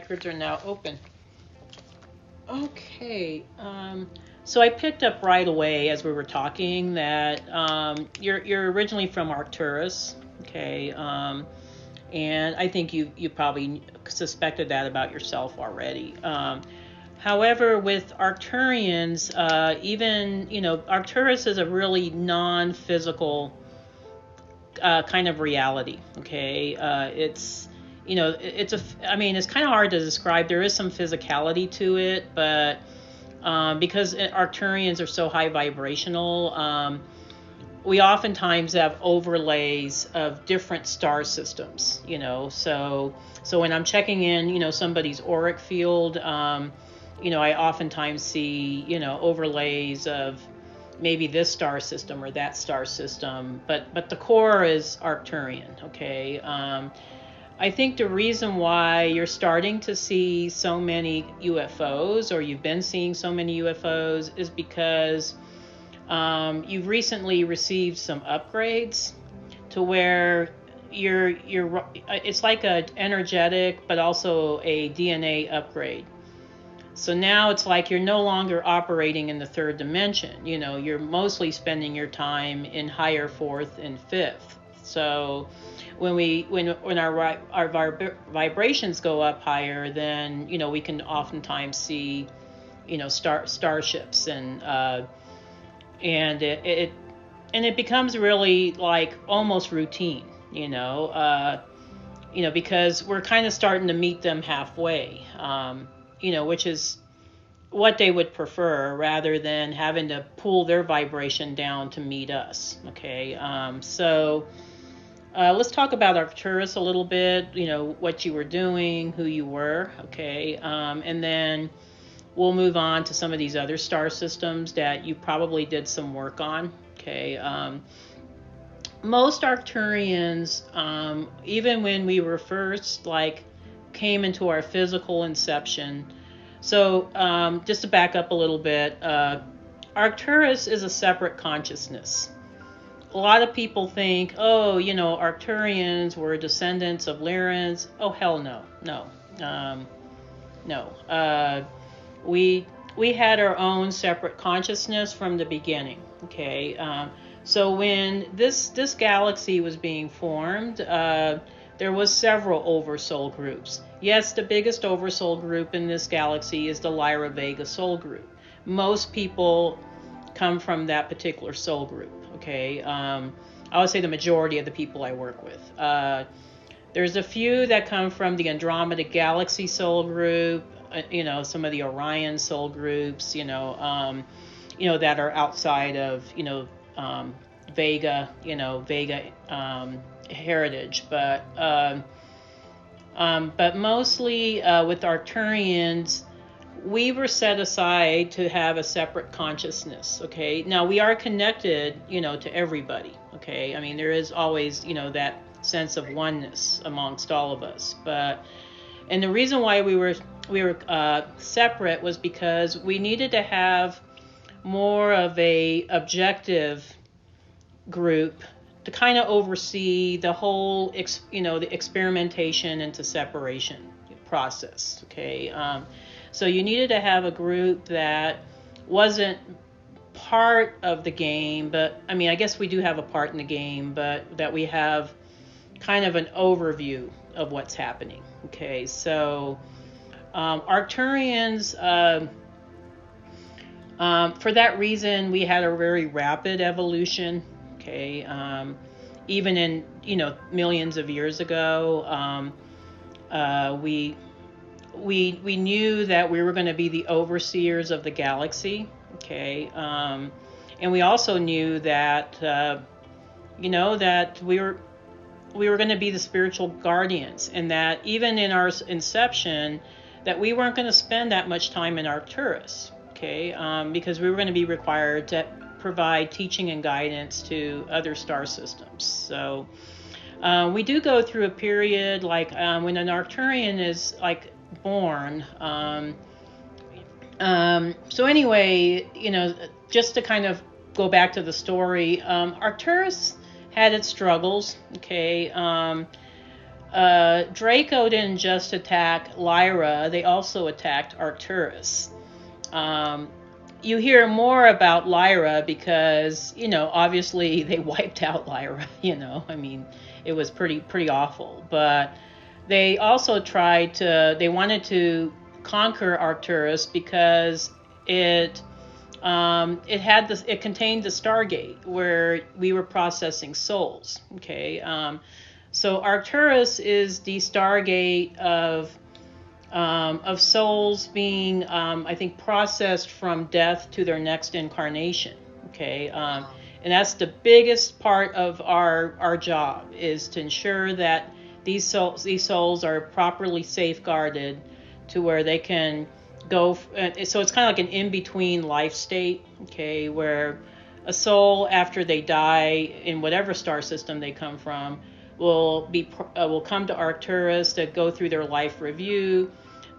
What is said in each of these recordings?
records are now open. Okay, so I picked up right away as we were talking that you're originally from Arcturus, okay, and I think you probably suspected that about yourself already. However, with Arcturians, even, Arcturus is a really non-physical kind of reality, okay? It's kind of hard to describe. There is some physicality to it, but because Arcturians are so high vibrational, we oftentimes have overlays of different star systems, so when I'm checking in, somebody's auric field, I oftentimes see, overlays of maybe this star system or that star system, but the core is Arcturian, okay? I think the reason why you're starting to see so many UFOs, or you've been seeing so many UFOs, is because you've recently received some upgrades to where it's like a energetic but also a DNA upgrade. So now it's like you're no longer operating in the third dimension. You're mostly spending your time in higher fourth and fifth. So when our vibrations go up higher, then we can oftentimes see starships, and it becomes really like almost routine, because we're kind of starting to meet them halfway, which is what they would prefer, rather than having to pull their vibration down to meet us. Okay, so let's talk about Arcturus a little bit, what you were doing, who you were, okay, and then we'll move on to some of these other star systems that you probably did some work on, okay. Most Arcturians, even when we were first, came into our physical inception. So just to back up a little bit, Arcturus is a separate consciousness. A lot of people think, Arcturians were descendants of Lyrans. Oh, hell no. No. We had our own separate consciousness from the beginning, okay? So when this galaxy was being formed, there was several oversoul groups. Yes, the biggest oversoul group in this galaxy is the Lyra Vega soul group. Most people come from that particular soul group, okay? I would say the majority of the people I work with. There's a few that come from the Andromeda galaxy soul group, some of the Orion soul groups, that are outside of, Vega, Vega heritage, but mostly with Arcturians, we were set aside to have a separate consciousness, okay? Now, we are connected, to everybody, okay? I mean, there is always, that sense of oneness amongst all of us, and the reason why we were separate was because we needed to have more of a objective group to kind of oversee the whole, the experimentation into separation process, okay? So you needed to have a group that wasn't part of the game, but, I guess we do have a part in the game, but that we have kind of an overview of what's happening, okay? So Arcturians, for that reason, we had a very rapid evolution, okay? Even in, millions of years ago, we knew that we were going to be the overseers of the galaxy, okay? And we also knew that, that we were going to be the spiritual guardians, and that even in our inception, that we weren't going to spend that much time in Arcturus, okay? Because we were going to be required to provide teaching and guidance to other star systems. So we do go through a period when an Arcturian is born. So anyway, just to kind of go back to the story, Arcturus had its struggles, okay? Draco didn't just attack Lyra, they also attacked Arcturus. You hear more about Lyra because, obviously they wiped out Lyra, I mean, it was pretty awful. But they also they wanted to conquer Arcturus because it contained the Stargate where we were processing souls. Okay. So Arcturus is the Stargate of souls being, I think, processed from death to their next incarnation. Okay, and that's the biggest part of our job, is to ensure that these souls are properly safeguarded to where they can go. So it's kind of like an in-between life state. Okay, where a soul, after they die in whatever star system they come from, will come to Arcturus to go through their life review.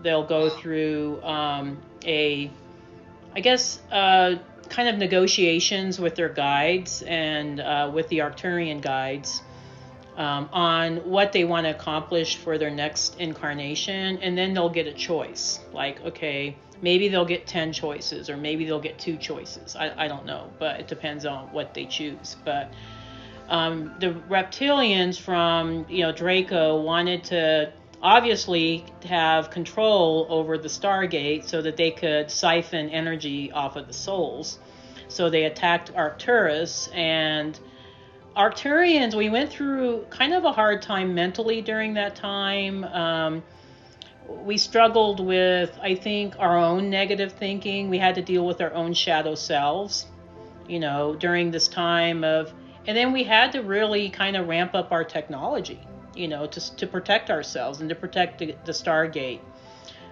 They'll go through kind of negotiations with their guides and with the Arcturian guides on what they want to accomplish for their next incarnation, and then they'll get a choice. Like, okay, maybe they'll get 10 choices, or maybe they'll get 2 choices. I don't know, but it depends on what they choose. But the reptilians from Draco wanted to obviously have control over the Stargate so that they could siphon energy off of the souls. So they attacked Arcturus, and Arcturians, we went through kind of a hard time mentally during that time. We struggled with, I think, our own negative thinking. We had to deal with our own shadow selves, during this time of, and then we had to really kind of ramp up our technology, to protect ourselves and to protect the Stargate.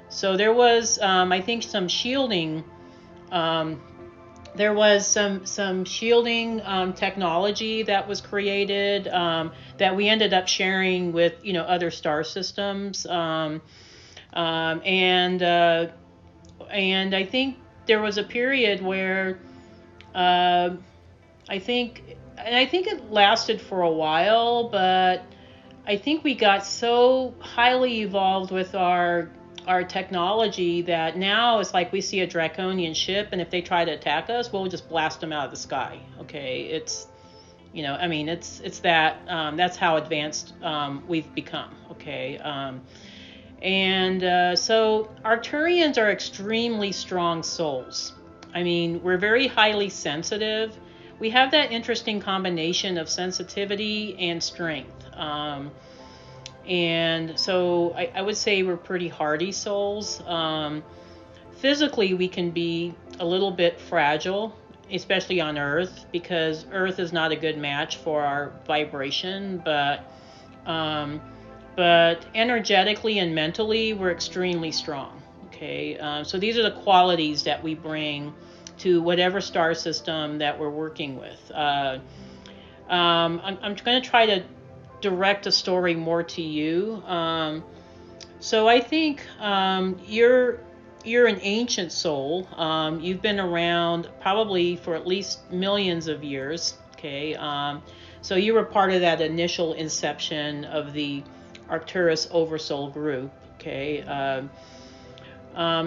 So there was, I think, some shielding. There was some shielding technology that was created that we ended up sharing with other star systems, and I think there was a period where I think it lasted for a while, but I think we got so highly evolved with our technology that now it's like we see a draconian ship, and if they try to attack us, we'll just blast them out of the sky. Okay, it's it's that that's how advanced we've become. Okay, so Arcturians are extremely strong souls. I mean, we're very highly sensitive. We have that interesting combination of sensitivity and strength. And so I would say we're pretty hardy souls. Physically, we can be a little bit fragile, especially on Earth, because Earth is not a good match for our vibration. But energetically and mentally, we're extremely strong. Okay, so these are the qualities that we bring to whatever star system that we're working with. I'm going to try to direct a story more to you. So I think you're an ancient soul. You've been around probably for at least millions of years. Okay, so you were part of that initial inception of the Arcturus Oversoul group. Okay,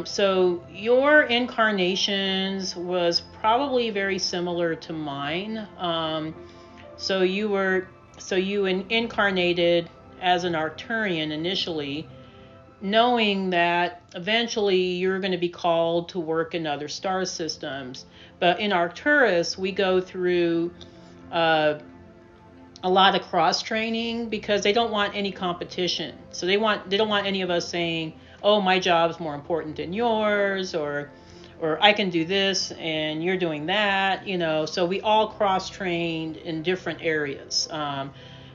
so your incarnations was probably very similar to mine. So you incarnated as an Arcturian initially, knowing that eventually you're going to be called to work in other star systems. But in Arcturus, we go through a lot of cross training because they don't want any competition. So they don't want any of us saying, "Oh, my job's more important than yours," or I can do this and you're doing that, So we all cross-trained in different areas.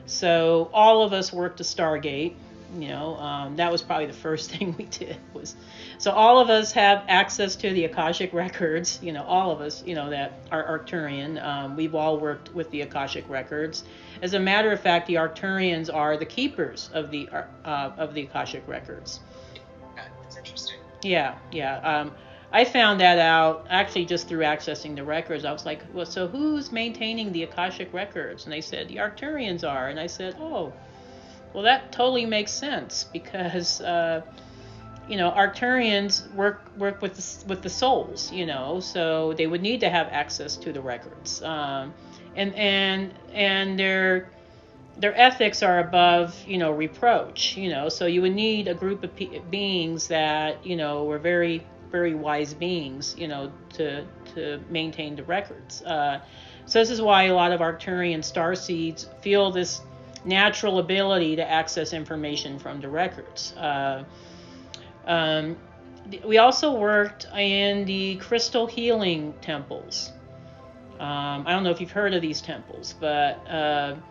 So all of us worked the Stargate. That was probably the first thing we did. So all of us have access to the Akashic records. All of us, that are Arcturian. We've all worked with the Akashic records. As a matter of fact, the Arcturians are the keepers of the Akashic records. That's interesting. Yeah. I found that out actually just through accessing the records. I was like, well, so who's maintaining the Akashic records? And they said, the Arcturians are. And I said, oh, Well, that totally makes sense because Arcturians work with the souls, so they would need to have access to the records, and their ethics are above reproach, so you would need a group of beings that were very, very wise beings, to maintain the records. So this is why a lot of Arcturian starseeds feel this natural ability to access information from the records. We also worked in the crystal healing temples. I don't know if you've heard of these temples, but and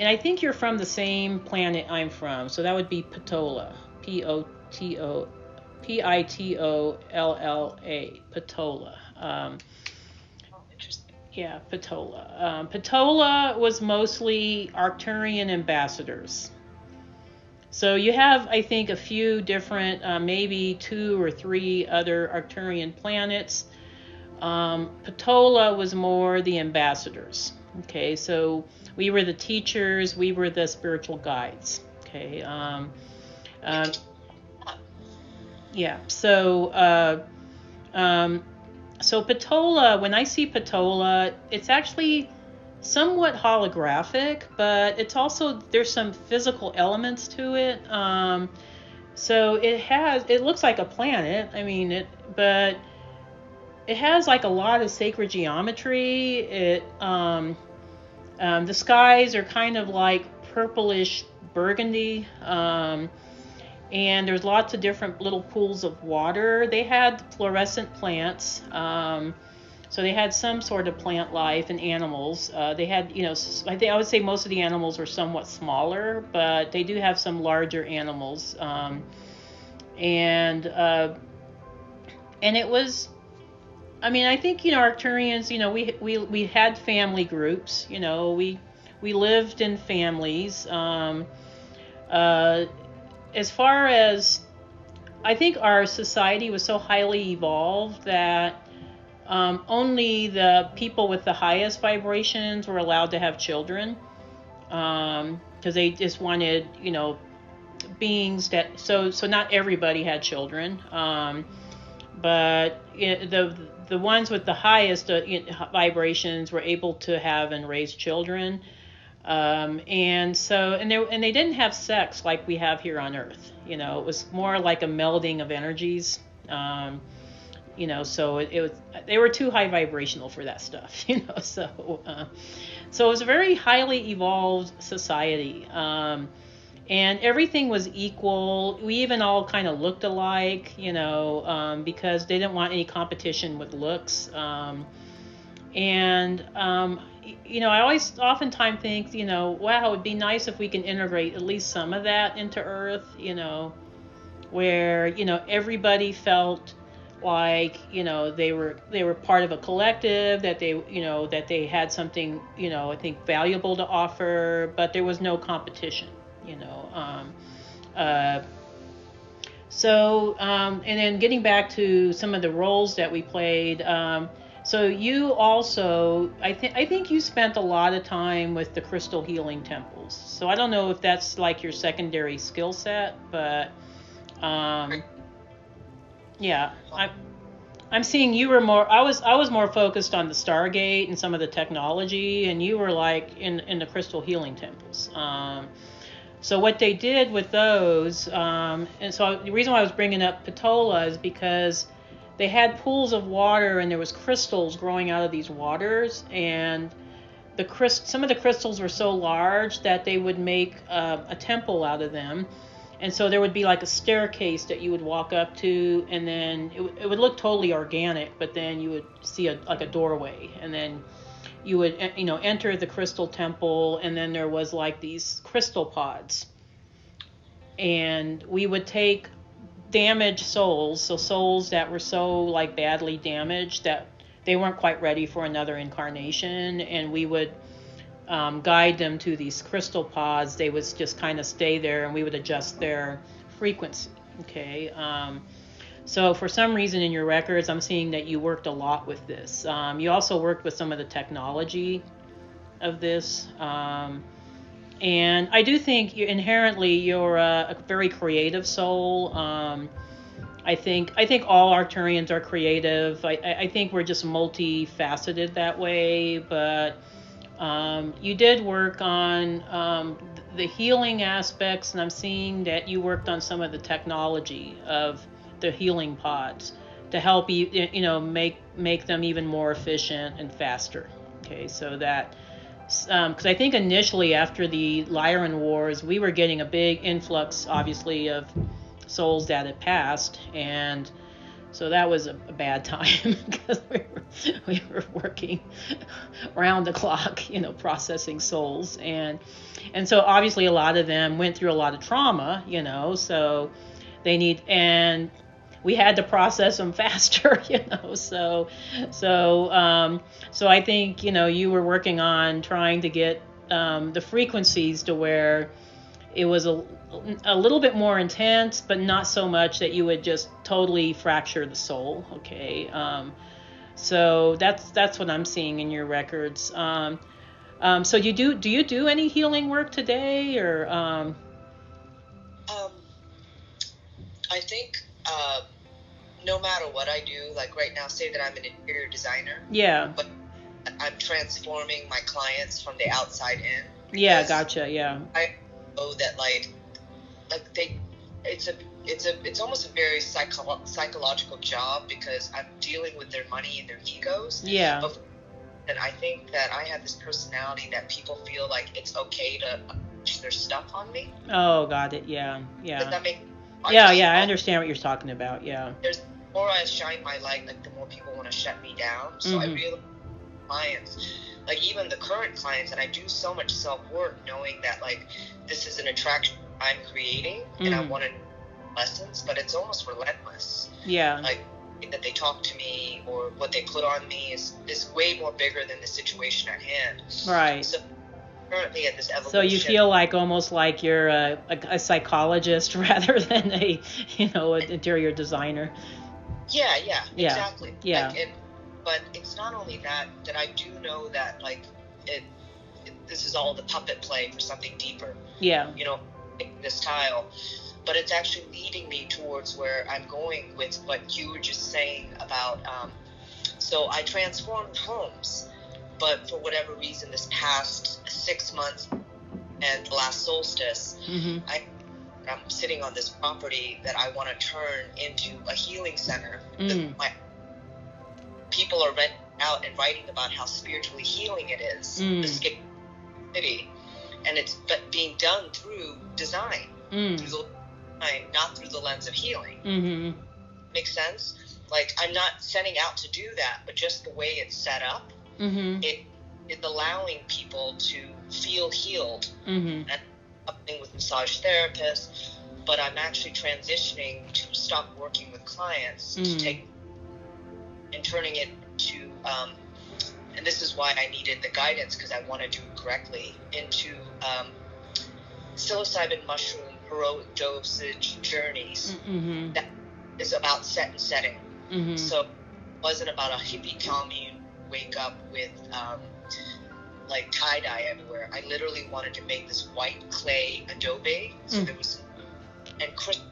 I think you're from the same planet I'm from, so that would be Pitolla, Pitolla, Pitolla. Interesting. Yeah, Pitolla. Pitolla was mostly Arcturian ambassadors. So you have, I think, a few different, maybe 2 or 3 other Arcturian planets. Pitolla was more the ambassadors. Okay, so we were the teachers, we were the spiritual guides. Okay, yeah. So Pitolla, when I see Pitolla, it's actually somewhat holographic, but it's also, there's some physical elements to it. So it looks like a planet. I mean, but it has like a lot of sacred geometry. The skies are kind of like purplish burgundy. And there's lots of different little pools of water. They had fluorescent plants. So they had some sort of plant life and animals. They had, I would say most of the animals were somewhat smaller, but they do have some larger animals. And it was, I mean, I think, Arcturians, we had family groups, we lived in families. As far as, I think our society was so highly evolved that only the people with the highest vibrations were allowed to have children, because they just wanted, beings that, so not everybody had children, but the ones with the highest vibrations were able to have and raise children, and they didn't have sex like we have here on Earth. It was more like a melding of energies. So it was, they were too high vibrational for that stuff, so it was a very highly evolved society, and everything was equal. We even all kind of looked alike, because they didn't want any competition with looks, I oftentimes think, wow, it would be nice if we can integrate at least some of that into Earth, where, everybody felt like, they were part of a collective, that they had something, I think valuable to offer, but there was no competition, and then getting back to some of the roles that we played, so you also, I think you spent a lot of time with the crystal healing temples. So I don't know if that's like your secondary skill set, but yeah, I'm seeing you were more. I was more focused on the Stargate and some of the technology, and you were like in the crystal healing temples. So what they did with those, and so the reason why I was bringing up Pitolla is because they had pools of water and there was crystals growing out of these waters, and some of the crystals were so large that they would make a temple out of them. And so there would be like a staircase that you would walk up to, and then it would look totally organic, but then you would see like a doorway, and then you would enter the crystal temple, and then there was like these crystal pods, and we would take damaged souls, so souls that were so like badly damaged that they weren't quite ready for another incarnation, and we would guide them to these crystal pods. They would just kind of stay there, and we would adjust their frequency. Okay. So for some reason in your records, I'm seeing that you worked a lot with this. You also worked with some of the technology of this. And I do think inherently you're a very creative soul. I think all Arcturians are creative. I think we're just multifaceted that way. But you did work on the healing aspects, and I'm seeing that you worked on some of the technology of the healing pods to help make them even more efficient and faster. Okay, so that because I think initially after the Lyran Wars, we were getting a big influx, obviously, of souls that had passed, and so that was a bad time because we were working around the clock, processing souls, and so obviously a lot of them went through a lot of trauma, so and we had to process them faster, so I think you were working on trying to get the frequencies to where it was a little bit more intense, but not so much that you would just totally fracture the soul. Okay, so that's what I'm seeing in your records. So do you do any healing work today, or? I think no matter what I do, like right now, say that I'm an interior designer. Yeah. But I'm transforming my clients from the outside in. Yeah, gotcha. Yeah. I know that like it's almost a very psychological job because I'm dealing with their money and their egos. Yeah. And I think that I have this personality that people feel like it's okay to push their stuff on me. Oh, got it. Yeah. Yeah. Does that make I understand what you're talking about. Yeah. The more I shine my light, like the more people want to shut me down. So I realize clients, like even the current clients, and I do so much self-work knowing that like this is an attraction I'm creating and I want to lessons, but it's almost relentless. Yeah. Like that they talk to me or what they put on me is way more bigger than the situation at hand. Right. So currently at this evolution. So you feel like almost like you're a psychologist rather than an interior designer. Yeah, exactly. Yeah. But it's not only that I do know that like this is all the puppet play for something deeper. Yeah. This tile, but it's actually leading me towards where I'm going with what you were just saying about. So I transformed homes, but for whatever reason, this past 6 months and the last solstice, I'm sitting on this property that I want to turn into a healing center. My people are renting out and writing about how spiritually healing it is. The city, and it's being done through design, through the design, not through the lens of healing. Makes sense? Like I'm not setting out to do that, but just the way it's set up, it's allowing people to feel healed. And something with massage therapists, but I'm actually transitioning to stop working with clients to take and turning it to and this is why I needed the guidance because I want to do it correctly into psilocybin mushroom heroic dosage journeys that is about set and setting. So it wasn't about a hippie commune wake up with like tie-dye everywhere. I literally wanted to make this white clay adobe. So there was and crystal.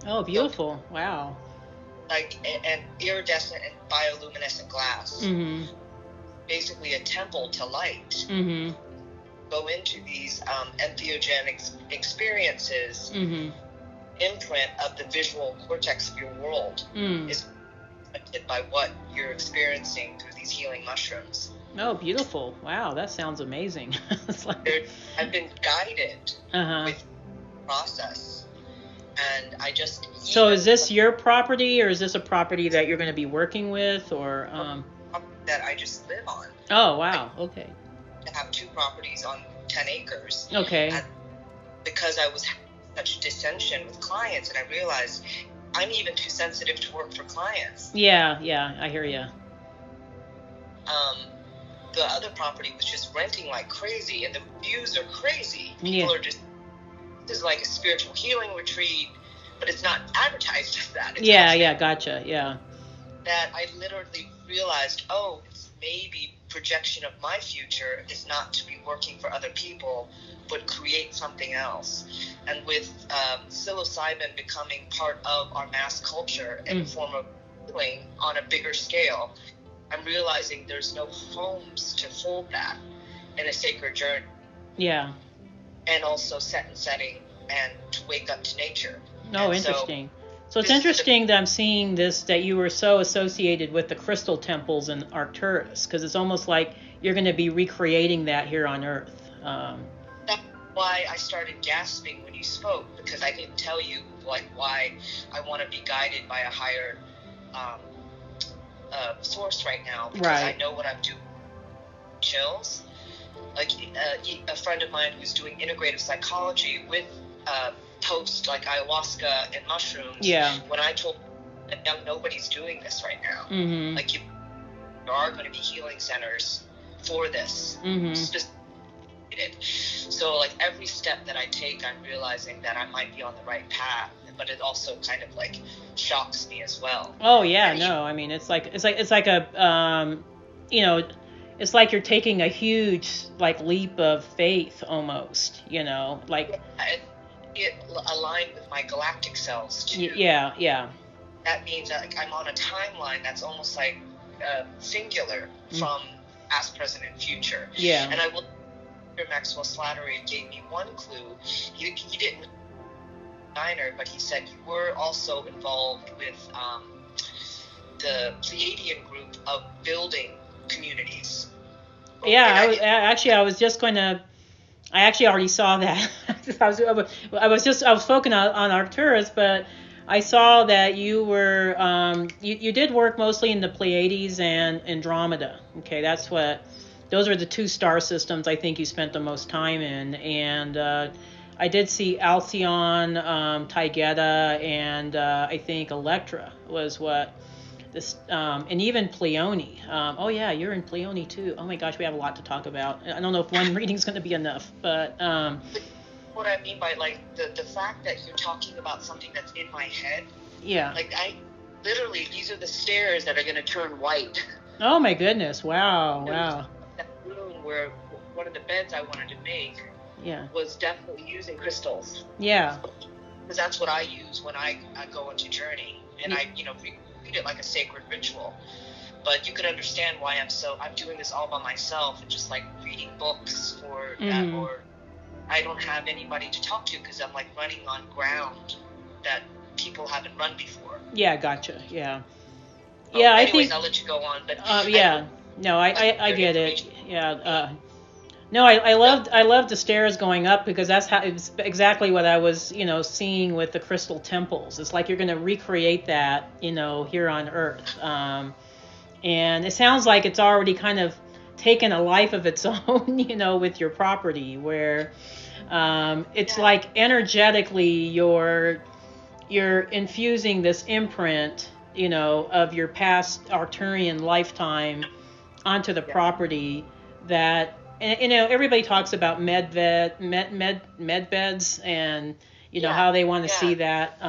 Oh, beautiful. So, wow. Like and iridescent and bioluminescent glass. Basically a temple to light. Go into these entheogenic experiences. Imprint of the visual cortex of your world is affected by what you're experiencing through these healing mushrooms. Oh, beautiful. Wow, that sounds amazing. I've been guided with the process. And I just... So is this your property, or is this a property that you're going to be working with, or... That I just live on. Oh, wow. Okay. I have 2 properties on 10 acres. Okay. And because I was having such dissension with clients, and I realized I'm even too sensitive to work for clients. Yeah, I hear you. The other property was just renting like crazy, and the views are crazy. People are just... This is like a spiritual healing retreat, but it's not advertised as that. It's gotcha, yeah. That I literally realized, it's maybe projection of my future is not to be working for other people, but create something else. And with psilocybin becoming part of our mass culture in a form of healing on a bigger scale, I'm realizing there's no homes to hold that in a sacred journey. Yeah. And also set and setting and to wake up to nature. Oh, and interesting. So it's interesting that I'm seeing this, that you were so associated with the crystal temples in Arcturus, because it's almost like you're going to be recreating that here on Earth. That's why I started gasping when you spoke, because I didn't tell you like why I want to be guided by a higher source right now, because I know what I'm doing. Chills. Like a friend of mine who's doing integrative psychology with post like ayahuasca and mushrooms. Yeah. When I told them nobody's doing this right now, like there are going to be healing centers for this. So like every step that I take, I'm realizing that I might be on the right path, but it also kind of like shocks me as well. Oh yeah, I mean it's like a it's like you're taking a huge like leap of faith almost, like it aligned with my galactic cells too. Yeah. That means that like I'm on a timeline that's almost like singular from past, present, and future. Yeah. And I will. Maxwell Slattery gave me one clue. He didn't diner, but he said you were also involved with the Pleiadian group of building communities. Yeah, I actually already saw that. I was focusing on Arcturus, but I saw that you were you did work mostly in the Pleiades and Andromeda. Okay, those are the two star systems I think you spent the most time in, and I did see Alcyon, Taygeta, and I think Electra was what this, and even Pleione. Oh yeah, you're in Pleione too. Oh my gosh, we have a lot to talk about. I don't know if one reading's going to be enough, but what I mean by like the fact that you're talking about something that's in my head. Yeah. Like these are the stairs that are going to turn white. Oh my goodness! Wow! That room where one of the beds I wanted to make was definitely using crystals. Yeah. Because that's what I use when I go into journey, and I read it like a sacred ritual. But you could understand why I'm doing this all by myself and just like reading books or that, or I don't have anybody to talk to because I'm like running on ground that people haven't run before. Yeah, gotcha. Yeah. Yeah, anyways, I'll let you go on. But no, I get it. Yeah. No, I loved the stairs going up, because it's exactly what I was, seeing with the crystal temples. It's like you're going to recreate that, here on Earth. And it sounds like it's already kind of taken a life of its own, with your property, where it's like energetically you're infusing this imprint, of your past Arcturian lifetime onto the property that, and, everybody talks about med beds and, how they want to see that.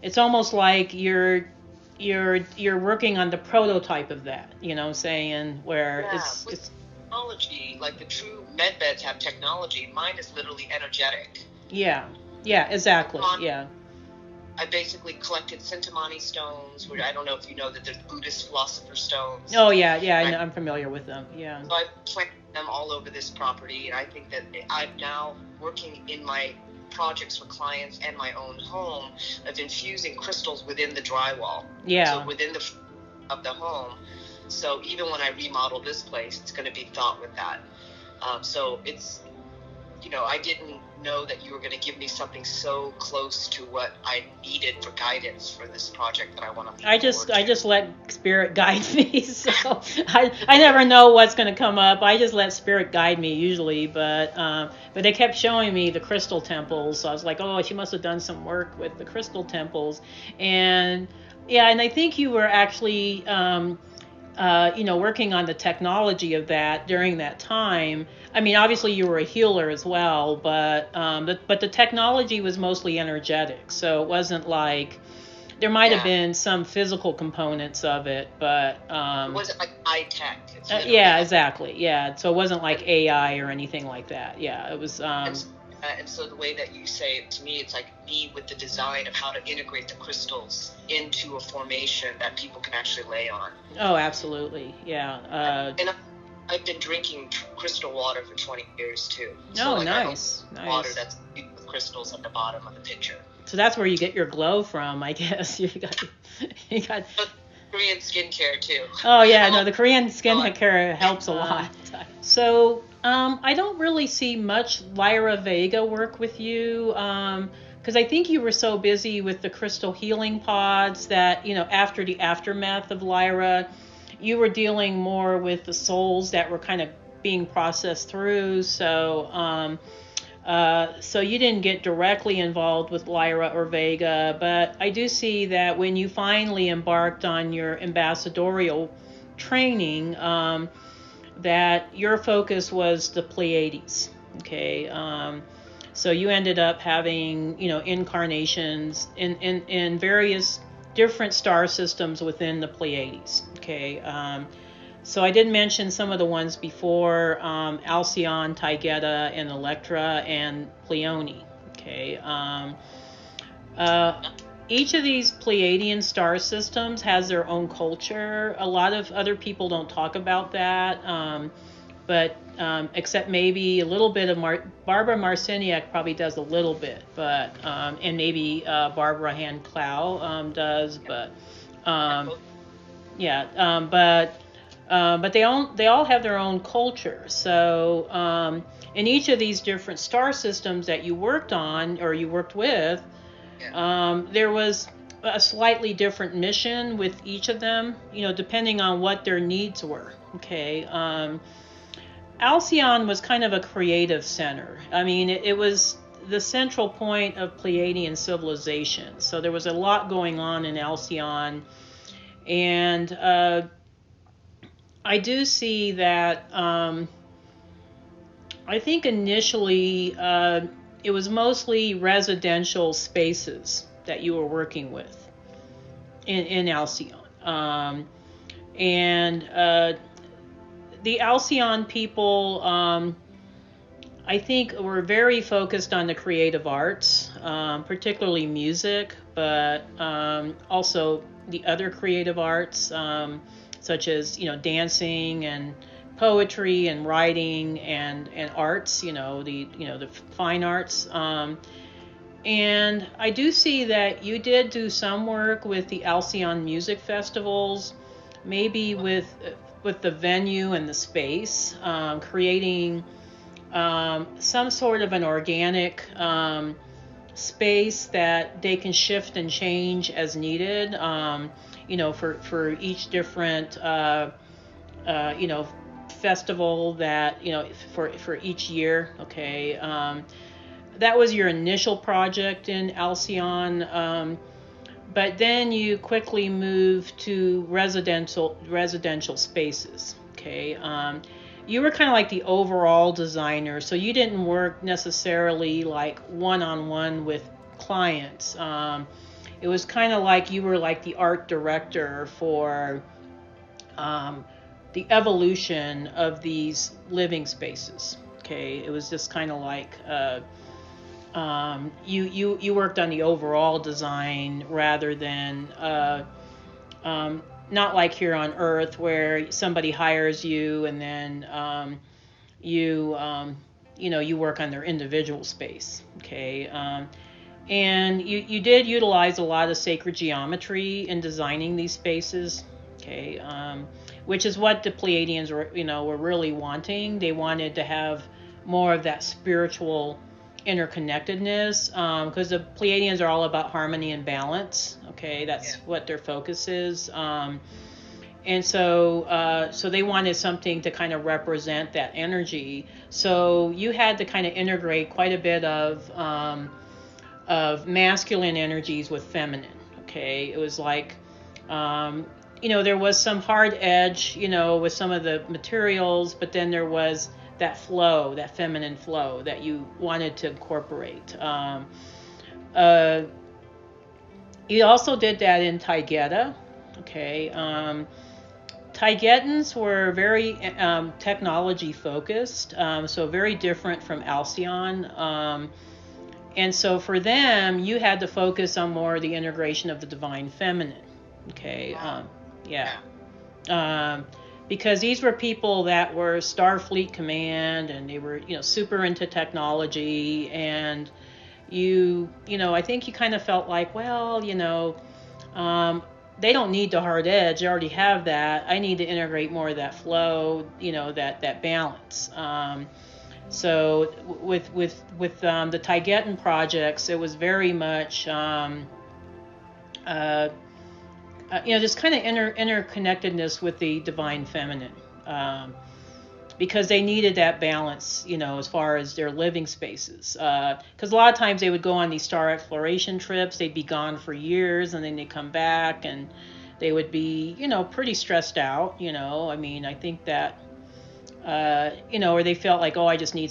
It's almost like you're working on the prototype of that, saying where it's technology, like the true med beds have technology. Mine is literally energetic. Yeah, exactly. I basically collected Sintamani stones, which I don't know if you know that there's Buddhist philosopher stones. Oh, yeah, I know, I'm familiar with them, yeah. So I've planted them all over this property, and I think that I'm now working in my projects for clients and my own home of infusing crystals within the drywall. Yeah. So within of the home. So even when I remodel this place, it's going to be thought with that. So it's, I didn't know that you were going to give me something so close to what I needed for guidance for this project that I want to. I just let spirit guide me. So I never know what's going to come up. I just let spirit guide me usually, but they kept showing me the crystal temples. So I was like, oh, she must have done some work with the crystal temples, and I think you were actually working on the technology of that during that time. I mean, obviously you were a healer as well, but the technology was mostly energetic. So it wasn't like there might have Yeah. been some physical components of it, but It wasn't like high tech. It's literally yeah, like- exactly. Yeah, so it wasn't like AI or anything like that. Yeah, it was. And so the way that you say it to me, it's like me with the design of how to integrate the crystals into a formation that people can actually lay on. Oh, absolutely. Yeah. And I've been drinking crystal water for 20 years too. Oh, like, nice. Water Nice. that's with crystals at the bottom of the pitcher. So that's where you get your glow from, I guess. You got. But Korean skincare too. Oh yeah, no, the Korean skincare helps a lot. So I don't really see much Lyra Vega work with you, because I think you were so busy with the crystal healing pods that, after the aftermath of Lyra, you were dealing more with the souls that were kind of being processed through. So so you didn't get directly involved with Lyra or Vega, but I do see that when you finally embarked on your ambassadorial training, that your focus was the Pleiades. Okay, so you ended up having incarnations in various different star systems within the Pleiades. Okay. So I did mention some of the ones before, Alcyon, Taygeta, and Electra, and Pleione. Okay. Each of these Pleiadian star systems has their own culture. A lot of other people don't talk about that, but except maybe a little bit of Barbara Marciniak probably does a little bit, but and maybe Barbara Hand-Clow does, but yeah, but they all have their own culture. So in each of these different star systems that you worked on or you worked with, there was a slightly different mission with each of them, depending on what their needs were. Okay. Alcyon was kind of a creative center. I mean, it was the central point of Pleiadian civilization. So there was a lot going on in Alcyon. And I do see that I think initially it was mostly residential spaces that you were working with in Alcyon. And the Alcyon people, I think, were very focused on the creative arts, particularly music, but also the other creative arts, such as dancing and poetry and writing and arts, the fine arts. And I do see that you did do some work with the Alcyon music festivals, maybe with the venue and the space, creating some sort of an organic space that they can shift and change as needed, for each different festival that for each year. Okay. That was your initial project in Alcyon, but then you quickly moved to residential spaces. Okay. You were kind of like the overall designer, so you didn't work necessarily like one-on-one with clients. It was kind of like you were like the art director for the evolution of these living spaces. Okay, it was just kind of like you worked on the overall design rather than not like here on Earth where somebody hires you and then you work on their individual space. Okay. And you did utilize a lot of sacred geometry in designing these spaces. Okay. Which is what the Pleiadians were really wanting. They wanted to have more of that spiritual interconnectedness, because the Pleiadians are all about harmony and balance. Okay, that's what their focus is. And so they wanted something to kind of represent that energy. So you had to kind of integrate quite a bit of masculine energies with feminine. Okay, it was like there was some hard edge, with some of the materials, but then there was that flow, that feminine flow that you wanted to incorporate. He also did that in Taygeta. Okay. Taygetans were very technology focused, so very different from Alcyon. And so for them, you had to focus on more the integration of the divine feminine. Okay. Yeah. Because these were people that were Starfleet Command, and they were, super into technology, and I think you kind of felt like, well, they don't need the hard edge. They already have that. I need to integrate more of that flow, that balance. So with the Taygetan projects, it was very much, just kind of interconnectedness with the divine feminine, because they needed that balance, as far as their living spaces. Because a lot of times they would go on these star exploration trips, they'd be gone for years, and then they'd come back, and they would be, pretty stressed out. I think that, or they felt like, I just need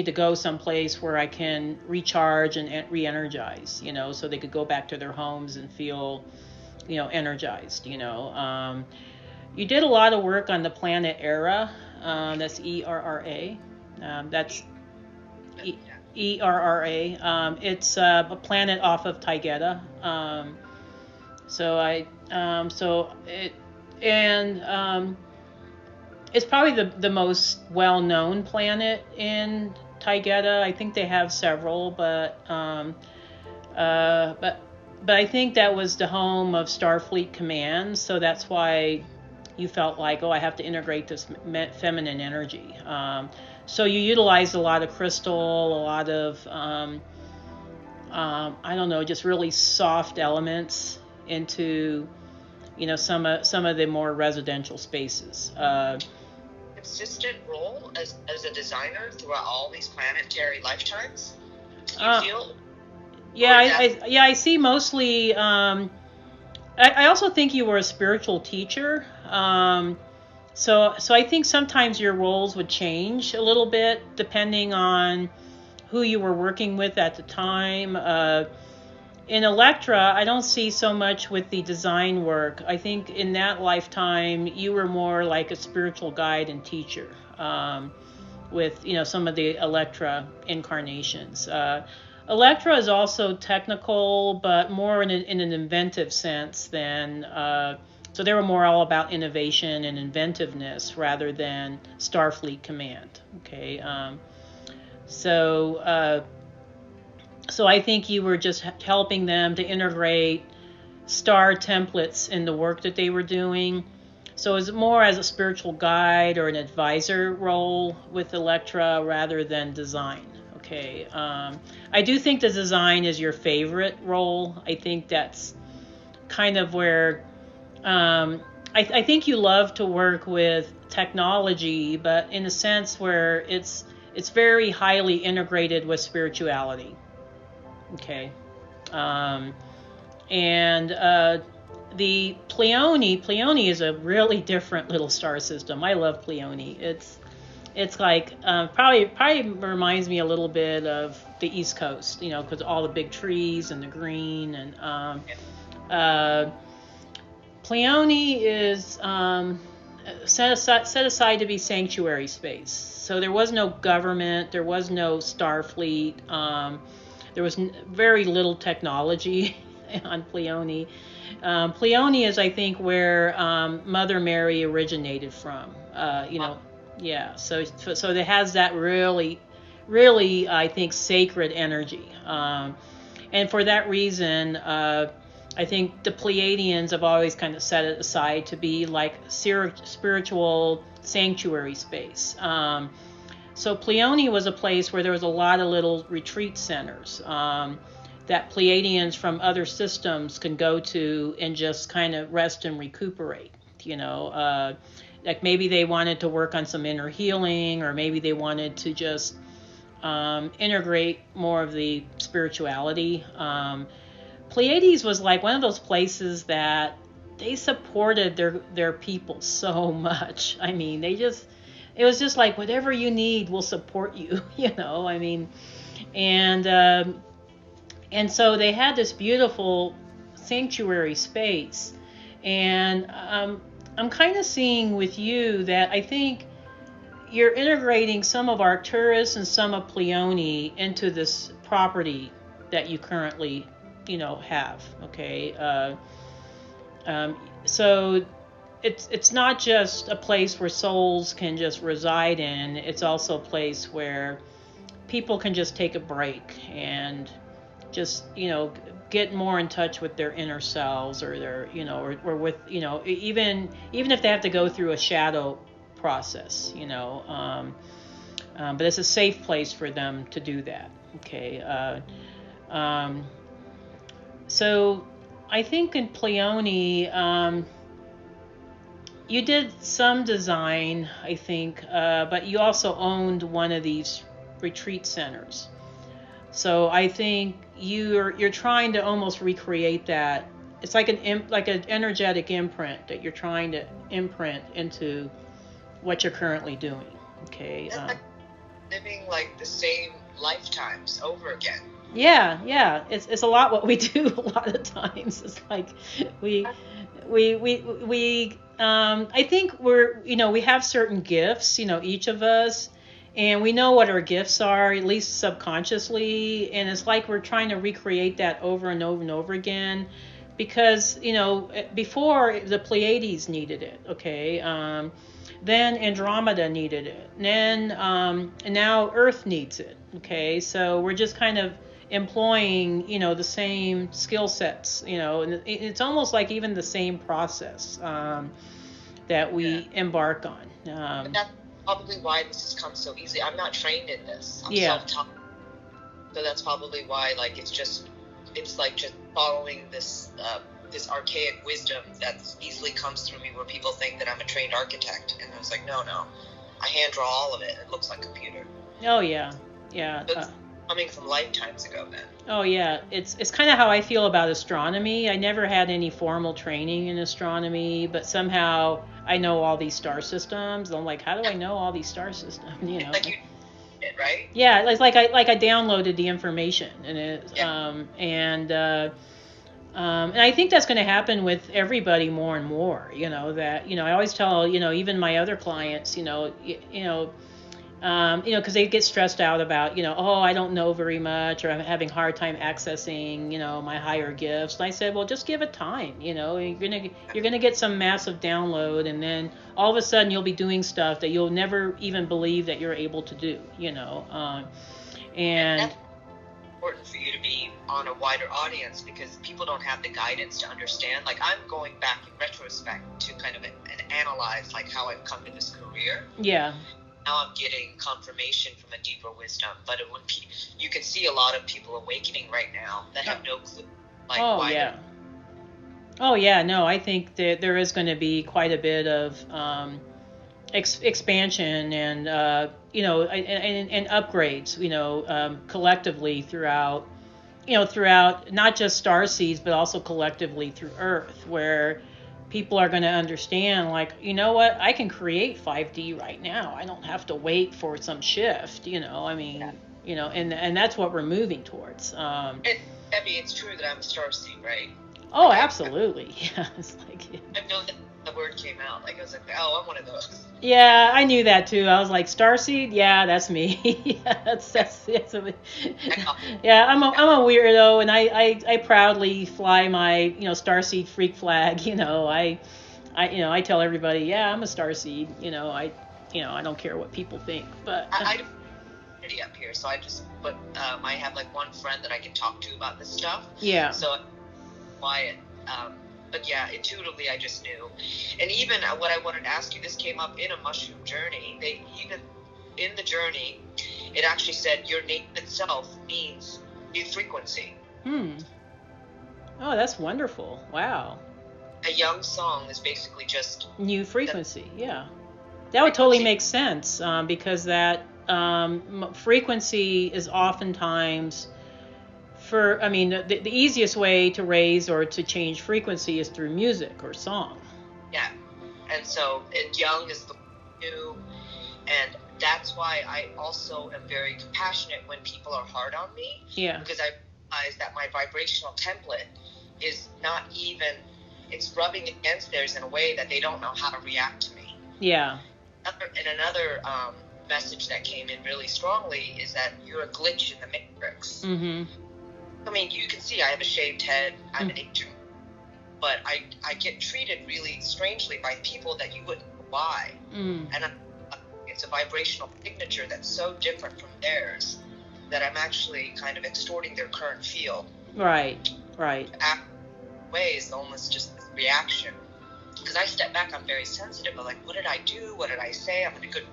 to go someplace where I can recharge and re-energize, so they could go back to their homes and feel, energized. You did a lot of work on the planet Era. That's ERRA. That's ERRA. It's a planet off of Taygeta. It's probably the most well-known planet in Taygeta. I think they have several, but I think that was the home of Starfleet Command, so that's why you felt like, I have to integrate this feminine energy. So you utilized a lot of crystal, a lot of, just really soft elements into, some of the more residential spaces. Consistent role as a designer throughout all these planetary lifetimes? Do you feel? Yeah, I see mostly. I also think you were a spiritual teacher. So I think sometimes your roles would change a little bit depending on who you were working with at the time. In Electra, I don't see so much with the design work. I think in that lifetime, you were more like a spiritual guide and teacher, with, some of the Electra incarnations. Electra is also technical, but more in an inventive sense than, so they were more all about innovation and inventiveness rather than Starfleet Command. Okay. So I think you were just helping them to integrate star templates in the work that they were doing. So it's more as a spiritual guide or an advisor role with Electra rather than design. Okay. I do think the design is your favorite role. I think that's kind of where, I think you love to work with technology, but in a sense where it's very highly integrated with spirituality. Okay. The Pleione is a really different little star system. I love Pleione. It's like, probably reminds me a little bit of the East Coast, because all the big trees and the green, and Pleione is set aside to be sanctuary space. So there was no government, there was no Starfleet, there was very little technology on Pleione. Pleione is, I think, where Mother Mary originated from. Yeah. So it has that really, really, I think, sacred energy. And for that reason, I think the Pleiadians have always kind of set it aside to be like spiritual sanctuary space. So Pleione was a place where there was a lot of little retreat centers that Pleiadians from other systems can go to and just kind of rest and recuperate. Like maybe they wanted to work on some inner healing, or maybe they wanted to just integrate more of the spirituality. Pleiades was like one of those places that they supported their people so much. I mean, it was just like, whatever you need, we'll support you, I mean, and so they had this beautiful sanctuary space. And I'm kind of seeing with you that I think you're integrating some of Arcturus and some of Pleione into this property that you currently, have. Okay. So it's not just a place where souls can just reside in. It's also a place where people can just take a break and just, get more in touch with their inner selves, or their, or with, even if they have to go through a shadow process, but it's a safe place for them to do that. Okay. So I think in Pleione, you did some design, I think, but you also owned one of these retreat centers. So I think you're trying to almost recreate that. It's like an energetic imprint that you're trying to imprint into what you're currently doing. Okay. Like living like the same lifetimes over again. Yeah. It's a lot what we do a lot of times. It's like we I think we have certain gifts, each of us, and we know what our gifts are, at least subconsciously, and it's like we're trying to recreate that over and over and over again, because before the Pleiades needed it. Okay. Then Andromeda needed it. Then and now Earth needs it. Okay. So we're just kind of employing, the same skill sets, and it's almost like even the same process that we embark on. But that's probably why this has come so easily. I'm not trained in this. I'm self-taught. So that's probably why, like, it's like just following this this archaic wisdom that easily comes through me, where people think that I'm a trained architect, and I was like, no, I hand draw all of it. It looks like computer. Oh yeah. It's coming from lifetimes ago then. Oh yeah, it's kind of how I feel about astronomy. I never had any formal training in astronomy, but somehow I know all these star systems. And I'm like, how do I know all these star systems? Like you did, right? Yeah, it's like I downloaded the information, and and I think that's going to happen with everybody more and more. That I always tell even my other clients, because they get stressed out about, I don't know very much, or I'm having a hard time accessing, my higher gifts. And I said, well, just give it time. You're gonna get some massive download, and then all of a sudden you'll be doing stuff that you'll never even believe that you're able to do. And that's important for you to be on a wider audience, because people don't have the guidance to understand. Like, I'm going back in retrospect to kind of analyze like how I've come to this career. Yeah. Now I'm getting confirmation from a deeper wisdom, but when you can see a lot of people awakening right now that have no clue. Like, why no, I think that there is going to be quite a bit of expansion and and upgrades, collectively throughout not just star seeds, but also collectively through Earth, where people are going to understand, like, what, I can create 5D right now. I don't have to wait for some shift, and that's what we're moving towards. Debbie, it's true that I'm a starseed, right? Oh, absolutely. Yeah, it's like, I know that the word came out. Like, I was like, oh, I'm one of those. Yeah, I knew that too. I was like, starseed? Yeah, that's me. Yeah, that's yeah, I'm a weirdo, and I proudly fly my starseed freak flag. I tell everybody, yeah, I'm a starseed. I don't care what people think, but I do up here, so I just I have like one friend that I can talk to about this stuff. Yeah. So quiet. But yeah, intuitively I just knew. And even what I wanted to ask you, this came up in a mushroom journey. Even in the journey, it actually said your name itself means new frequency. Oh, that's wonderful. Wow. A young song is basically just new frequency. Yeah. That would totally make sense, because that frequency is oftentimes the easiest way to raise or to change frequency is through music or song. Yeah. And so young is the new, and that's why I also am very compassionate when people are hard on me. Yeah. Because I realize that my vibrational template is not even, it's rubbing against theirs in a way that they don't know how to react to me. Yeah. And another message that came in really strongly is that you're a glitch in the matrix. Mm-hmm. I mean, you can see I have a shaved head. I'm an agent, but I get treated really strangely by people that you wouldn't know why. And it's a vibrational signature that's so different from theirs that I'm actually kind of extorting their current field. Right. Ways, almost just this reaction. Because I step back, I'm very sensitive. I'm like, what did I do? What did I say? I'm in a good.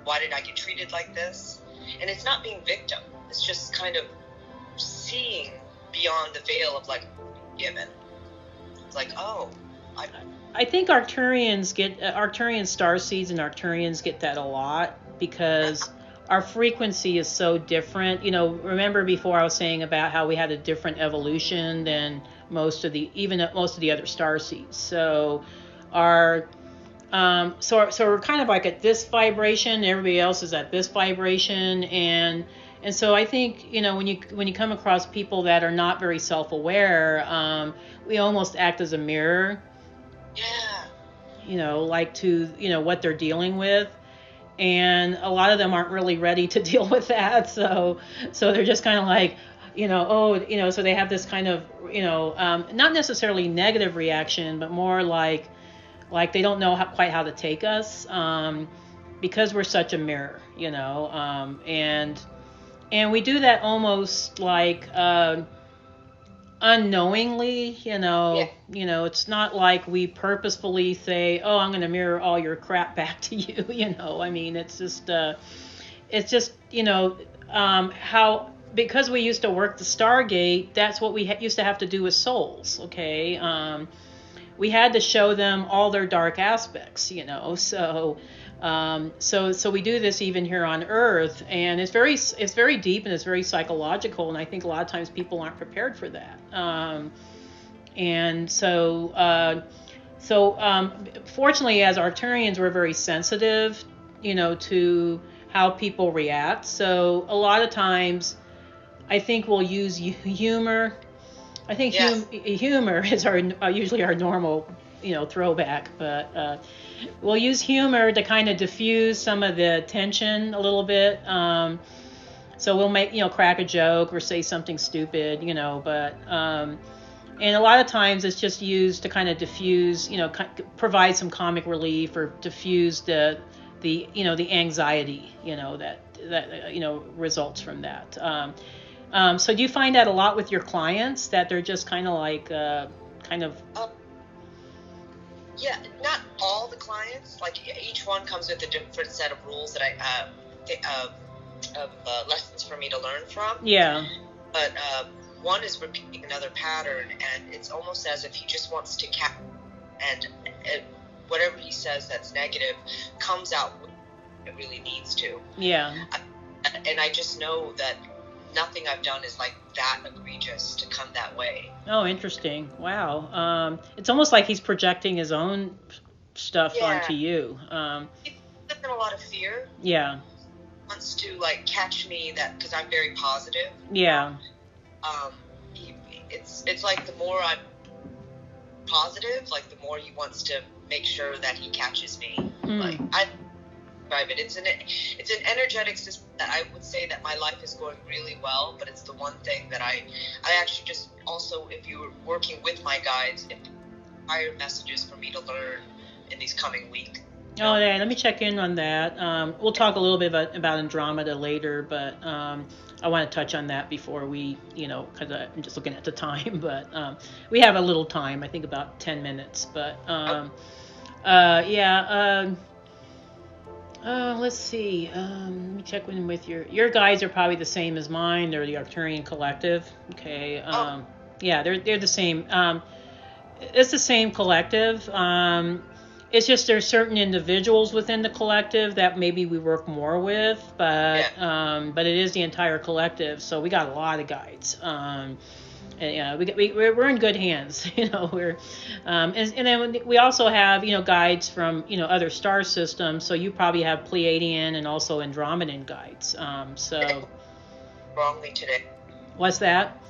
Why did I get treated like this? And it's not being victim. It's just kind of seeing beyond the veil of like given. It's like, oh, I think Arcturian starseeds and Arcturians get that a lot because our frequency is so different. You know, remember before I was saying about how we had a different evolution than most of the other starseeds. So our so we're kind of like at this vibration, everybody else is at this vibration, and so I think, you know, when you come across people that are not very self-aware, we almost act as a mirror. Yeah. You know, like to, you know, what they're dealing with. And a lot of them aren't really ready to deal with that. So they're just kind of like, you know, oh, you know, so they have this kind of, you know, not necessarily negative reaction, but more like they don't know quite how to take us, because we're such a mirror, you know, and we do that almost like, unknowingly, you know. Yeah. You know, it's not like we purposefully say, oh, I'm going to mirror all your crap back to you, you know. I mean, it's just, you know, how, because we used to work the Stargate, that's what we used to have to do with souls, okay? We had to show them all their dark aspects, you know. So we do this even here on Earth, and it's very deep and it's very psychological, and I think a lot of times people aren't prepared for that. Fortunately, as Arcturians, we're very sensitive, you know, to how people react. So a lot of times, I think we'll use humor. I think humor is usually our normal, you know, throwback, but we'll use humor to kind of diffuse some of the tension a little bit. So we'll make, you know, crack a joke or say something stupid, you know, but and a lot of times it's just used to kind of diffuse, you know, provide some comic relief or diffuse the you know, the anxiety, you know, that you know, results from that. So do you find that a lot with your clients, that they're just kind of like yeah, not all the clients. Like each one comes with a different set of rules that lessons for me to learn from. Yeah. But one is repeating another pattern, and it's almost as if he just wants to and whatever he says that's negative comes out when it really needs to. Yeah. And I just know that nothing I've done is like that egregious to come that way. Oh, interesting. Wow. It's almost like he's projecting his own stuff onto you. He's in a lot of fear. Yeah. He wants to like catch me because I'm very positive. Yeah. It's like the more I'm positive, like the more he wants to make sure that he catches me. Like I describe it. It's an energetic system that I would say that my life is going really well, but it's the one thing that I actually just also, if you were working with my guides, higher messages for me to learn in these coming weeks. Oh, yeah, let me check in on that. We'll talk a little bit about Andromeda later, but I want to touch on that before we, you know, because I'm just looking at the time, but we have a little time, I think about 10 minutes, but let's see. Let me check in with your guides are probably the same as mine. They're the Arcturian Collective. Okay. Yeah, they're the same. It's the same collective. It's just there's certain individuals within the collective that maybe we work more with, but it is the entire collective. So we got a lot of guides. And, yeah, we're in good hands. You know, and then we also have, you know, guides from, you know, other star systems. So you probably have Pleiadian and also Andromedan guides. So wrongly today. What's that?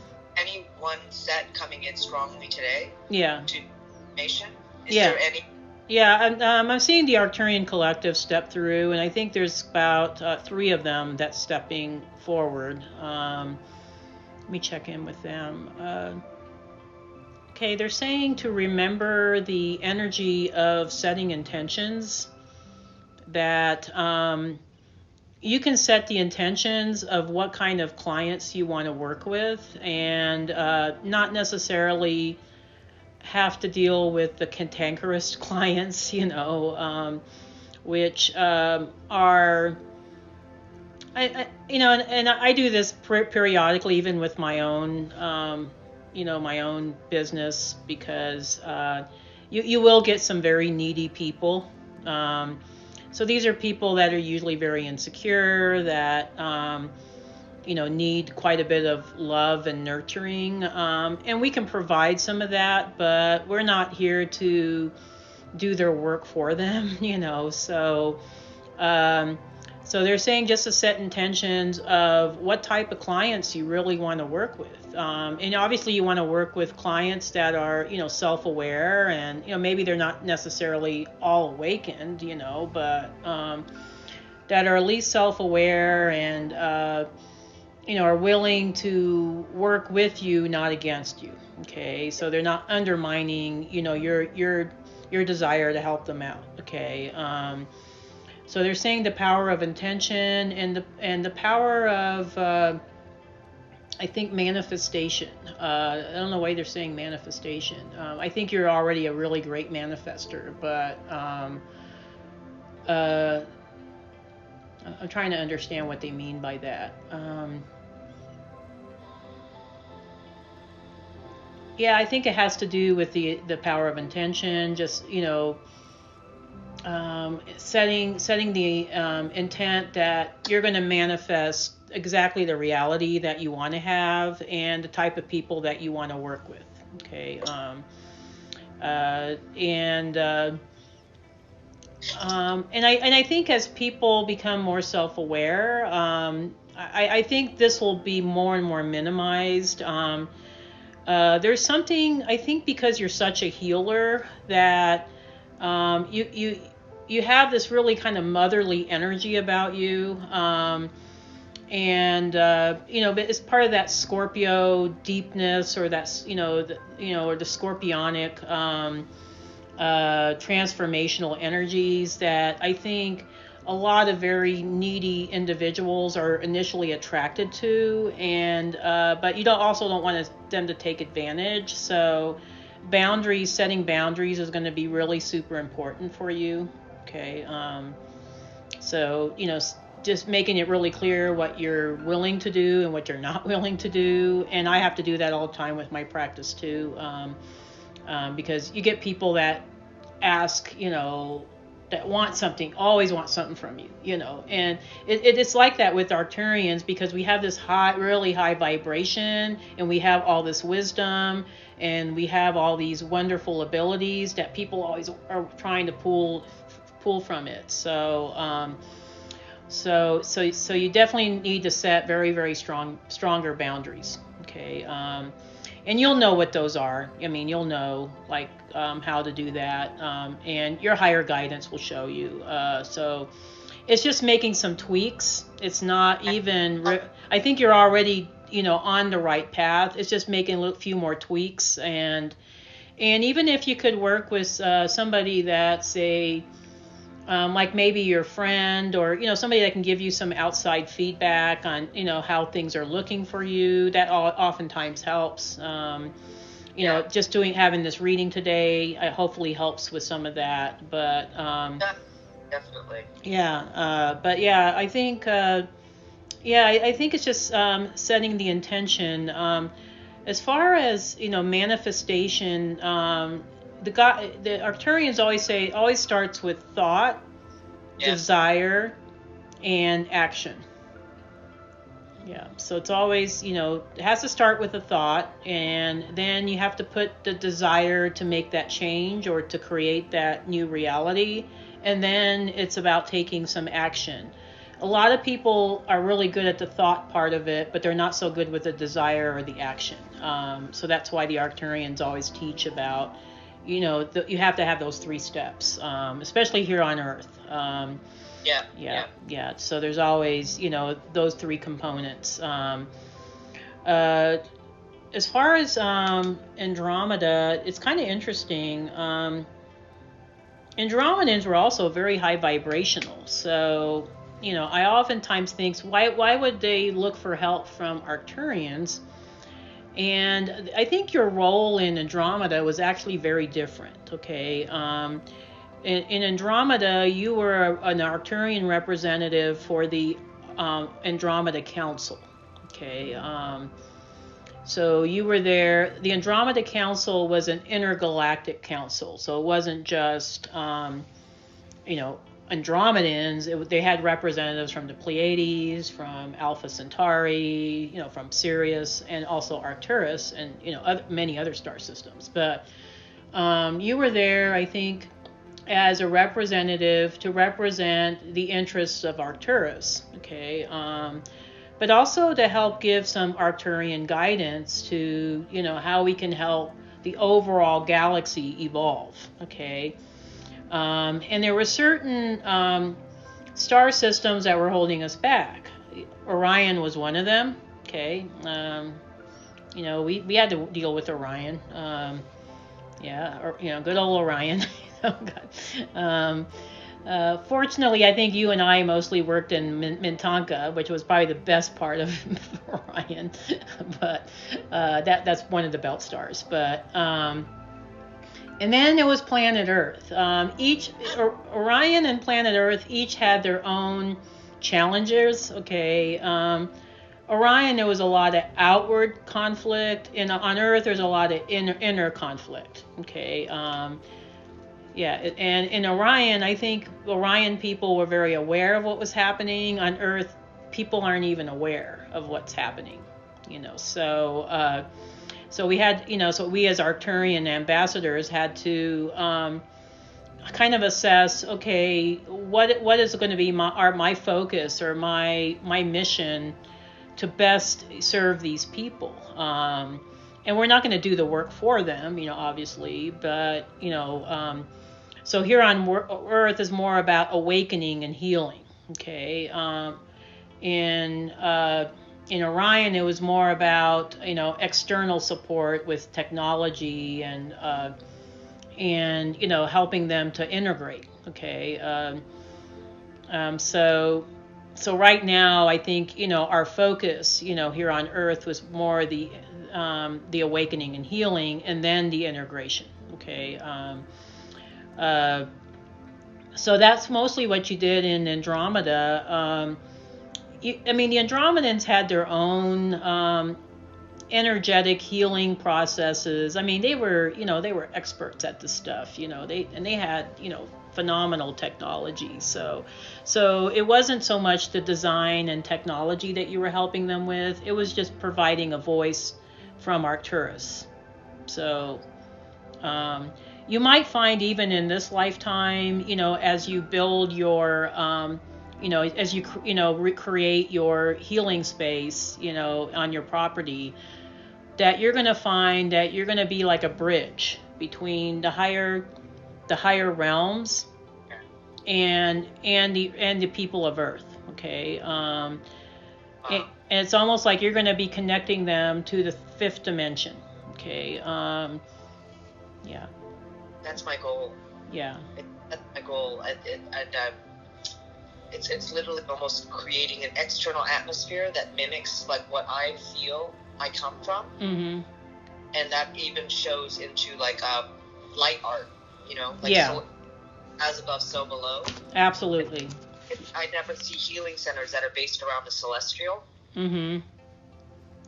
one set coming in strongly today. Yeah. To information. Is Yeah. there any? Yeah, and I'm seeing the Arcturian collective step through, and I think there's about 3 of them that's stepping forward. Let me check in with them. Okay, they're saying to remember the energy of setting intentions, that you can set the intentions of what kind of clients you want to work with, and not necessarily have to deal with the cantankerous clients, which are, and I do this periodically, even with my own, my own business, because you will get some very needy people. So these are people that are usually very insecure, that need quite a bit of love and nurturing, and we can provide some of that, but we're not here to do their work for them, So they're saying just to set intentions of what type of clients you really want to work with. And obviously you want to work with clients that are, self-aware, and, maybe they're not necessarily all awakened, but that are at least self-aware and, are willing to work with you, not against you. Okay. So they're not undermining, your desire to help them out. Okay. So they're saying the power of intention and the power of, I think, manifestation. I don't know why they're saying manifestation. I think you're already a really great manifester, but I'm trying to understand what they mean by that. Yeah, I think it has to do with the power of intention. Just setting the intent that you're going to manifest exactly the reality that you want to have and the type of people that you want to work with. Okay. And I think as people become more self-aware, I think this will be more and more minimized. There's something, I think, because you're such a healer, that you have this really kind of motherly energy about you, and but it's part of that Scorpio deepness, or that's or the scorpionic transformational energies that I think a lot of very needy individuals are initially attracted to, and but you also don't want them to take advantage. So setting boundaries is going to be really super important for you. Okay. So just making it really clear what you're willing to do and what you're not willing to do, and I have to do that all the time with my practice too, because you get people that ask, that always want something from you, and it's like that with Arcturians, because we have this really high vibration, and we have all this wisdom, and we have all these wonderful abilities that people always are trying to pull from it. So you definitely need to set very, very stronger boundaries. Okay. And you'll know what those are. I mean, you'll know how to do that, and your higher guidance will show you. So it's just making some tweaks. It's not even. I think you're already, on the right path. It's just making a few more tweaks, and even if you could work with somebody that's like maybe your friend, or somebody that can give you some outside feedback on how things are looking for you, that oftentimes helps. Just having this reading today hopefully helps with some of that, but definitely. But I think I think it's just setting the intention. As far as manifestation, the Arcturians always starts with thought, desire, and action. Yeah, so it's always, it has to start with a thought, and then you have to put the desire to make that change or to create that new reality, and then it's about taking some action. a lot of people are really good at the thought part of it, but they're not so good with the desire or the action. So that's why the Arcturians always teach about, you have to have those 3 steps, especially here on Earth. Yeah. So there's always, those 3 components. As far as Andromeda, it's kind of interesting. Andromedans were also very high vibrational. So, I oftentimes think, why would they look for help from Arcturians? And I think your role in Andromeda was actually very different, okay? In Andromeda, you were an Arcturian representative for the Andromeda Council, okay? So you were there. The Andromeda Council was an intergalactic council, so it wasn't just, Andromedans. They had representatives from the Pleiades, from Alpha Centauri, from Sirius, and also Arcturus, and many other star systems. But you were there, I think, as a representative to represent the interests of Arcturus. Okay. But also to help give some Arcturian guidance to, how we can help the overall galaxy evolve, okay? And there were certain star systems that were holding us back. Orion was one of them, okay? We had to deal with Orion. Good old Orion. Fortunately, I think you and I mostly worked in Mintanka, which was probably the best part of Orion, but that's one of the belt stars. But and then there was planet Earth. Orion and planet Earth each had their own challenges. Okay, Orion, there was a lot of outward conflict, and on Earth there's a lot of inner conflict. Okay. And in Orion, I think Orion people were very aware of what was happening. On Earth, people aren't even aware of what's happening, So we had, so we as Arcturian ambassadors had to kind of assess, okay, what is going to be my focus or my mission to best serve these people. And we're not going to do the work for them, obviously, but, so here on Earth is more about awakening and healing, okay? In Orion, it was more about, external support with technology and helping them to integrate, okay? So right now, I think, our focus, here on Earth was more the awakening and healing, and then the integration, okay? So that's mostly what you did in Andromeda. The Andromedans had their own energetic healing processes. They were experts at this stuff. They had phenomenal technology. So it wasn't so much the design and technology that you were helping them with. It was just providing a voice from Arcturus. So. You might find even in this lifetime, as you build your, as you, recreate your healing space, on your property, that you're going to find that you're going to be like a bridge between the higher realms and the people of Earth. Okay. And it's almost like you're going to be connecting them to the 5th dimension. Okay. Yeah. That's my goal. Yeah. That's my goal. It's literally almost creating an external atmosphere that mimics like what I feel I come from. Mm-hmm. And that even shows into like light art, So as above, so below. Absolutely. I never see healing centers that are based around the celestial. Mm-hmm.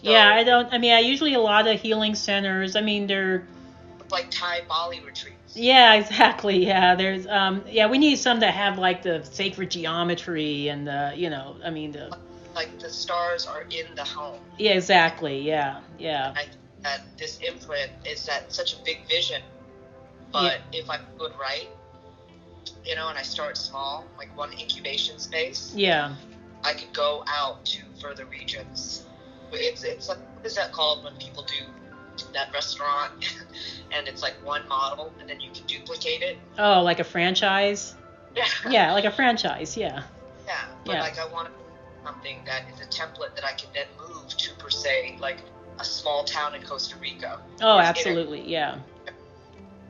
So, I usually a lot of healing centers, they're like Thai Bali retreats. Yeah, exactly. Yeah, there's we need some that have like the sacred geometry and the like the stars are in the home. Yeah, exactly. Yeah. I think that this imprint is that such a big vision, but if I do it right, and I start small, like one incubation space. Yeah. I could go out to further regions. It's like, what is that called when people do that restaurant and it's like one model and then you can duplicate it? Oh, like a franchise? Yeah. Yeah, like a franchise, yeah. Yeah, but Yeah. like I want something that is a template that I can then move to, per se, like a small town in Costa Rica. Oh, absolutely, yeah.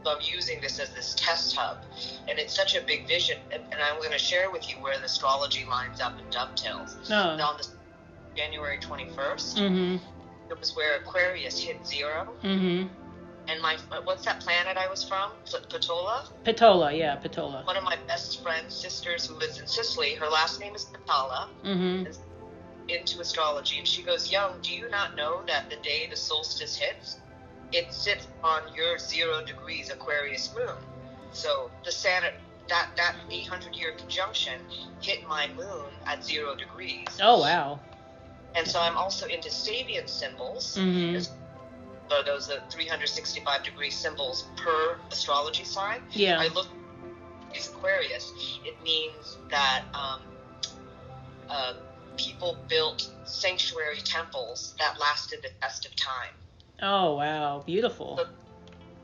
So I'm using this as this test hub, and it's such a big vision, and I'm going to share with you where the astrology lines up and dovetails. Oh. On the January 21st, Mm-hmm. it was where Aquarius hit 0, Mm-hmm. and what's that planet I was from? Patola? Patola, yeah, Patola. One of my best friend's sisters who lives in Sicily, her last name is Patala, Mm-hmm. into astrology, and she goes, Young, do you not know that the day the solstice hits, it sits on your 0 degrees Aquarius moon? So the Saturn, that 800-year conjunction hit my moon at 0 degrees. Oh, wow. And so I'm also into Sabian symbols. Mm-hmm. So those are 365-degree symbols per astrology sign. Yeah. I look at these Aquarius. It means that people built sanctuary temples that lasted the test of time. Oh, wow, beautiful.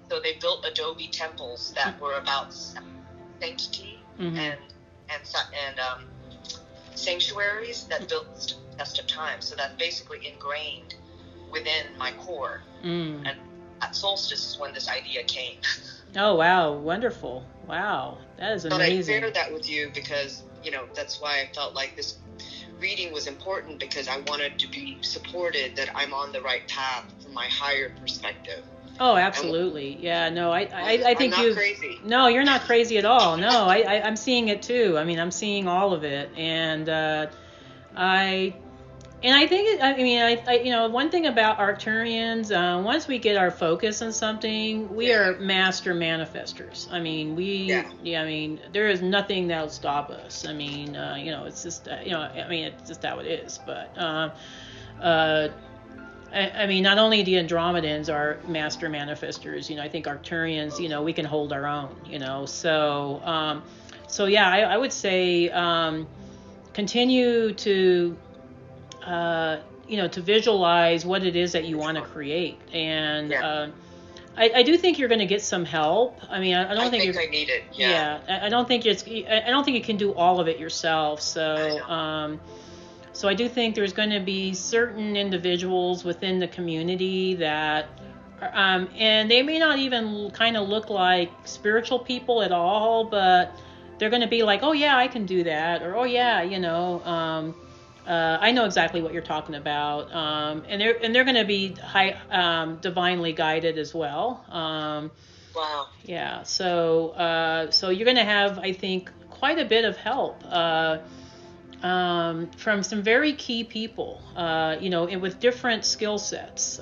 So they built adobe temples that were about sanctity Mm-hmm. and sanctuaries that built the test of time. So that's basically ingrained within my core. Mm. And at solstice is when this idea came. Oh, wow, wonderful. Wow, that is But I amazing. shared that with you because, that's why I felt like this reading was important, because I wanted to be supported that I'm on the right path from my higher perspective. Oh, absolutely. Yeah, no, I think I'm not crazy. No, you're not crazy at all. No, I'm seeing it too. I mean, I'm seeing all of it, and I think one thing about Arcturians, once we get our focus on something, we are master manifestors. I mean, I mean, there is nothing that'll stop us. I mean, it's just, it's just how it is. But, I mean, not only the Andromedans are master manifestors, I think Arcturians, we can hold our own, so yeah, I would say, continue to, to visualize what it is that you want to create. And, I do think you're going to get some help. I mean, I don't think I need it. I don't think you can do all of it yourself. So, so I do think there's going to be certain individuals within the community that, and they may not even kind of look like spiritual people at all, but they're going to be like, oh yeah, I can do that, or oh yeah, I know exactly what you're talking about, and they're going to be divinely guided as well. Wow. Yeah. So you're going to have, I think, quite a bit of help. From some very key people, with different skill sets,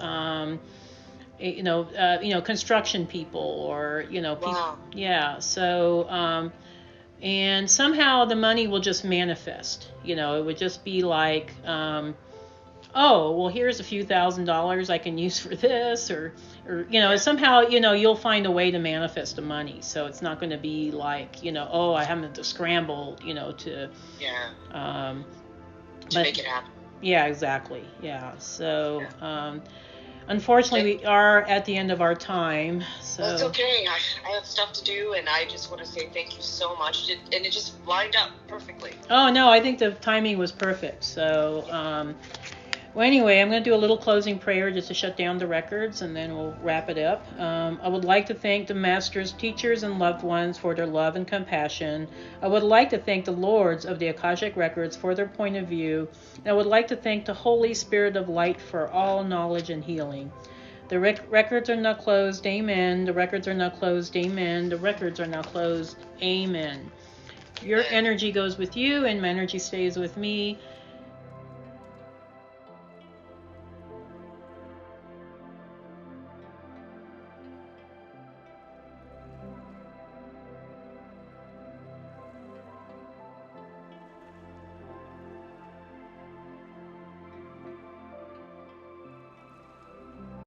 construction people, or, Wow. Yeah. So, and somehow the money will just manifest, it would just be like, oh, well, here's a few $1,000s I can use for this, or somehow, you'll find a way to manifest the money. So it's not going to be like, oh, I have to scramble, to make it happen. Yeah, exactly. Yeah. So, unfortunately, we are at the end of our time. So That's okay. I have stuff to do, and I just want to say thank you so much. And it just lined up perfectly. Oh, no, I think the timing was perfect. So, well, anyway, I'm going to do a little closing prayer just to shut down the records, and then we'll wrap it up. I would like to thank the masters, teachers, and loved ones for their love and compassion. I would like to thank the lords of the Akashic Records for their point of view. And I would like to thank the Holy Spirit of Light for all knowledge and healing. The records are now closed. Amen. The records are now closed. Amen. The records are now closed. Amen. Your energy goes with you, and my energy stays with me.